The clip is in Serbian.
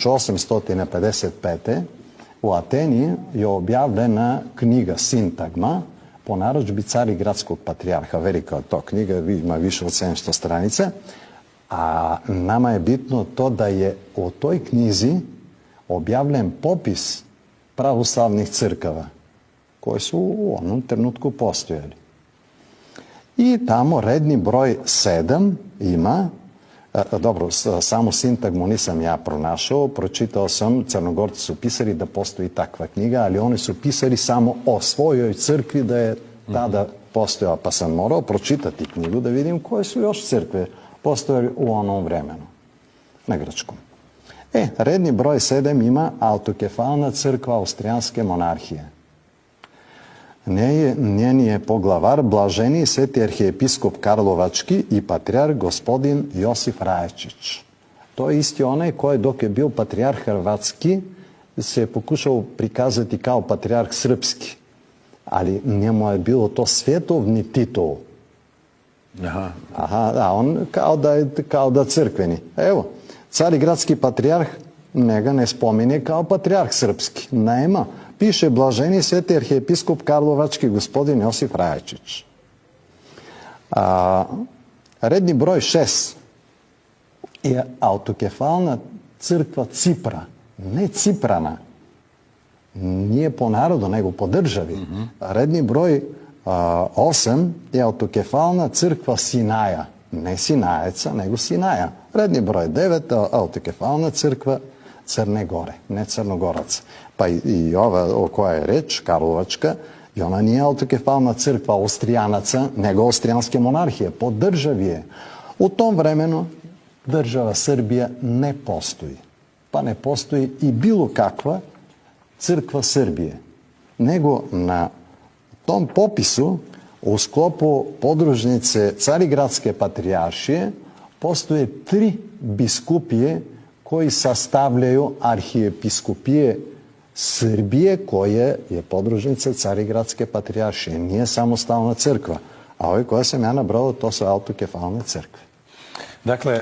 1855. u Ateni je objavljena knjiga Sintagma po narudžbi Carigradskog patrijarha. Velika je to knjiga, ima više od 700 stranica. A nama je bitno to da je u toj knjizi objavljen popis pravoslavnih crkava koje su u onom trenutku postojali. I tamo redni broj 7 ima, dobro, samu sintagmu nisam ja pronašao, pročitao sam, Crnogorci su pisali da postoji takva knjiga, ali oni su pisali samo o svojoj crkvi da je tada postojala, pa sam morao pročitati knjigu da vidim koje su još crkve postojali u onom vremenu, na grčkom. Redni broj 7 ima autokefalna crkva Austrijanske monarhije. Njen je poglavar blaženi sveti arhijepiskop Karlovački i patrijarh gospodin Josif Rajačić. To je isti onaj koji dok je bio patrijarh Hrvatski se je pokušao prikazati kao patrijarh srpski, ali njemu je bilo to svjetovni titul. A on kao da crkveni. Evo, Carigradski patrijarh njega ne spominje kao patrijarh srpski. Nema. Piše blaženi sveti arhijepiskop Karlovački gospodin Josif Rajačić. Redni broj 6 je autokefalna crkva Cipra. Ne Ciprana. Nije po narodu, nego po državi. Redni broj 8 je autokefalna crkva Sinaja. Ne Sinajeca, nego Sinaja. Redni broj 9 autokefalna crkva Crne Gore, ne Crnogoraca. Pa i ova o koja je reč, Karlovačka, i ona nije autokefalna crkva Austrijanaca, nego Austrijanske monarhije. Po državi je. U tom vremenu država Srbija ne postoji. Pa ne postoji i bilo kakva crkva Srbije. Nego na tom popisu u sklopu podružnice Carigradske patrijaršije postoje 3 biskupije koji sastavljaju arhijepiskopije Srbije, koje je podružnica Carigradske patrijaršije. Nije samostalna crkva. A ove koje sam ja nabrao, to su autokefalne crkve. Dakle,